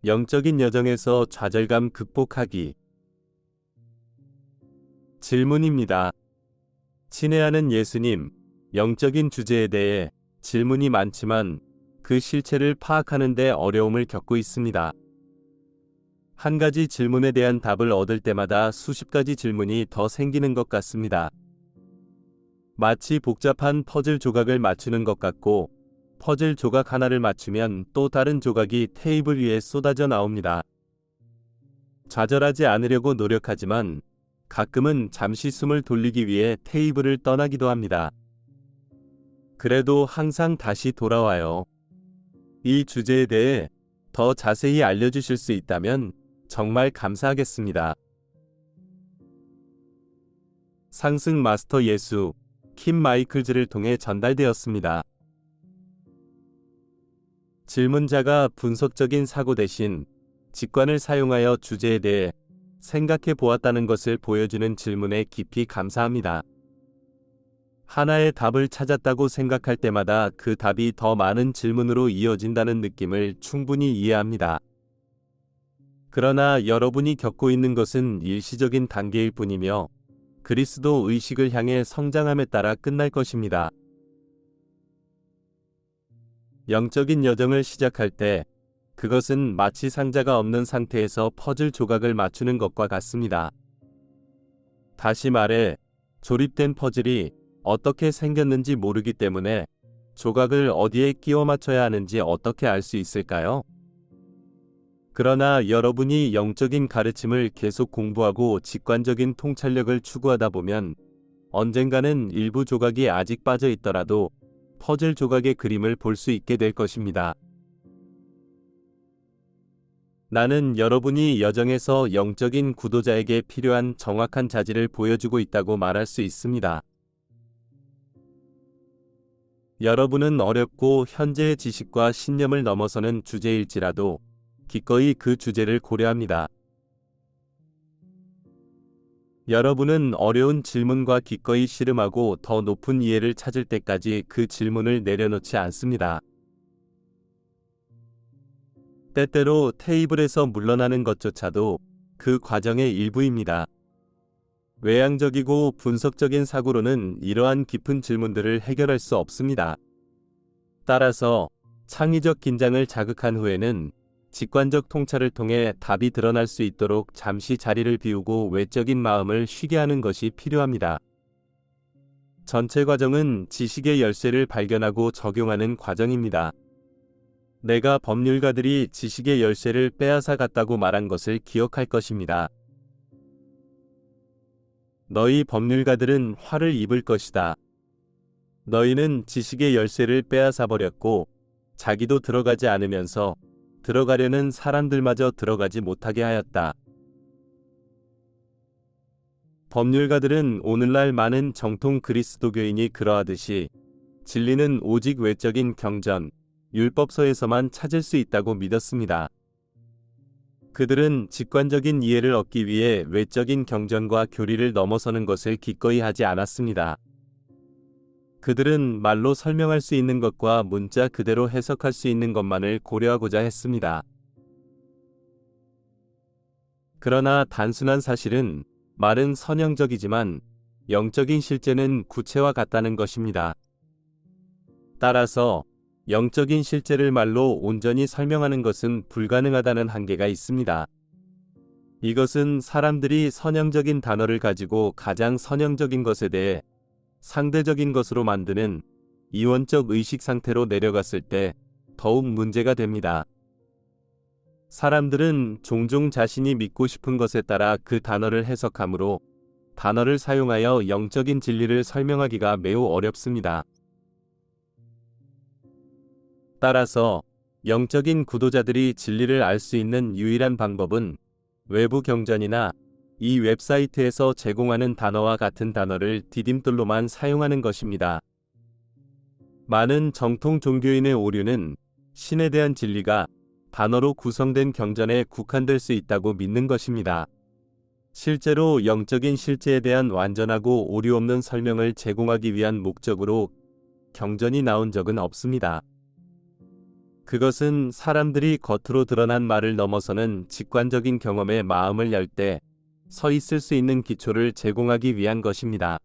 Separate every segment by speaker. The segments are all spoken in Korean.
Speaker 1: 영적인 여정에서 좌절감 극복하기. 질문입니다. 친애하는 예수님, 영적인 주제에 대해 질문이 많지만 그 실체를 파악하는 데 어려움을 겪고 있습니다. 한 가지 질문에 대한 답을 얻을 때마다 수십 가지 질문이 더 생기는 것 같습니다. 마치 복잡한 퍼즐 조각을 맞추는 것 같고, 퍼즐 조각 하나를 맞추면 또 다른 조각이 테이블 위에 쏟아져 나옵니다. 좌절하지 않으려고 노력하지만 가끔은 잠시 숨을 돌리기 위해 테이블을 떠나기도 합니다. 그래도 항상 다시 돌아와요. 이 주제에 대해 더 자세히 알려주실 수 있다면 정말 감사하겠습니다. 상승 마스터 예수, 킴 마이클즈를 통해 전달되었습니다. 질문자가 분석적인 사고 대신 직관을 사용하여 주제에 대해 생각해 보았다는 것을 보여주는 질문에 깊이 감사합니다. 하나의 답을 찾았다고 생각할 때마다 그 답이 더 많은 질문으로 이어진다는 느낌을 충분히 이해합니다. 그러나 여러분이 겪고 있는 것은 일시적인 단계일 뿐이며 그리스도 의식을 향해 성장함에 따라 끝날 것입니다. 영적인 여정을 시작할 때 그것은 마치 상자가 없는 상태에서 퍼즐 조각을 맞추는 것과 같습니다. 다시 말해, 조립된 퍼즐이 어떻게 생겼는지 모르기 때문에 조각을 어디에 끼워 맞춰야 하는지 어떻게 알 수 있을까요? 그러나 여러분이 영적인 가르침을 계속 공부하고 직관적인 통찰력을 추구하다 보면 언젠가는 일부 조각이 아직 빠져 있더라도 퍼즐 조각의 그림을 볼 수 있게 될 것입니다. 나는 여러분이 여정에서 영적인 구도자에게 필요한 정확한 자질을 보여주고 있다고 말할 수 있습니다. 여러분은 어렵고 현재의 지식과 신념을 넘어서는 주제일지라도 기꺼이 그 주제를 고려합니다. 여러분은 어려운 질문과 기꺼이 씨름하고 더 높은 이해를 찾을 때까지 그 질문을 내려놓지 않습니다. 때때로 테이블에서 물러나는 것조차도 그 과정의 일부입니다. 외향적이고 분석적인 사고로는 이러한 깊은 질문들을 해결할 수 없습니다. 따라서 창의적 긴장을 자극한 후에는 직관적 통찰을 통해 답이 드러날 수 있도록 잠시 자리를 비우고 외적인 마음을 쉬게 하는 것이 필요합니다. 전체 과정은 지식의 열쇠를 발견하고 적용하는 과정입니다. 내가 법률가들이 지식의 열쇠를 빼앗아 갔다고 말한 것을 기억할 것입니다. 너희 법률가들은 화를 입을 것이다. 너희는 지식의 열쇠를 빼앗아 버렸고 자기도 들어가지 않으면서 들어가려는 사람들마저 들어가지 못하게 하였다. 법률가들은 오늘날 많은 정통 그리스도교인이 그러하듯이 진리는 오직 외적인 경전, 율법서에서만 찾을 수 있다고 믿었습니다. 그들은 직관적인 이해를 얻기 위해 외적인 경전과 교리를 넘어서는 것을 기꺼이 하지 않았습니다. 그들은 말로 설명할 수 있는 것과 문자 그대로 해석할 수 있는 것만을 고려하고자 했습니다. 그러나 단순한 사실은 말은 선형적이지만 영적인 실제는 구체와 같다는 것입니다. 따라서 영적인 실제를 말로 온전히 설명하는 것은 불가능하다는 한계가 있습니다. 이것은 사람들이 선형적인 단어를 가지고 가장 선형적인 것에 대해 상대적인 것으로 만드는 이원적 의식 상태로 내려갔을 때 더욱 문제가 됩니다. 사람들은 종종 자신이 믿고 싶은 것에 따라 그 단어를 해석하므로 단어를 사용하여 영적인 진리를 설명하기가 매우 어렵습니다. 따라서 영적인 구도자들이 진리를 알 수 있는 유일한 방법은 외부 경전이나 이 웹사이트에서 제공하는 단어와 같은 단어를 디딤돌로만 사용하는 것입니다. 많은 정통 종교인의 오류는 신에 대한 진리가 단어로 구성된 경전에 국한될 수 있다고 믿는 것입니다. 실제로 영적인 실제에 대한 완전하고 오류 없는 설명을 제공하기 위한 목적으로 경전이 나온 적은 없습니다. 그것은 사람들이 겉으로 드러난 말을 넘어서는 직관적인 경험에 마음을 열 때 서 있을 수 있는 기초를 제공하기 위한 것입니다.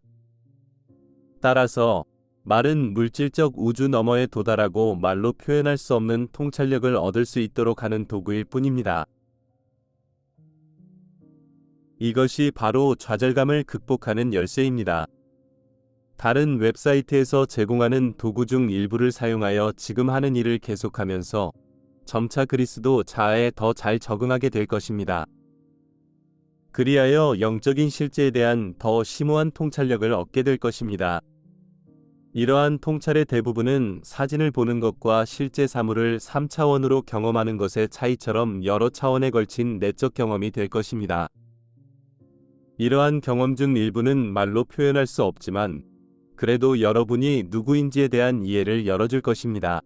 Speaker 1: 따라서 말은 물질적 우주 너머에 도달하고 말로 표현할 수 없는 통찰력을 얻을 수 있도록 하는 도구일 뿐입니다. 이것이 바로 좌절감을 극복하는 열쇠입니다. 다른 웹사이트에서 제공하는 도구 중 일부를 사용하여 지금 하는 일을 계속하면서 점차 그리스도 자아에 더 잘 적응하게 될 것입니다. 그리하여 영적인 실제에 대한 더 심오한 통찰력을 얻게 될 것입니다. 이러한 통찰의 대부분은 사진을 보는 것과 실제 사물을 3차원으로 경험하는 것의 차이처럼 여러 차원에 걸친 내적 경험이 될 것입니다. 이러한 경험 중 일부는 말로 표현할 수 없지만 그래도 여러분이 누구인지에 대한 이해를 열어줄 것입니다.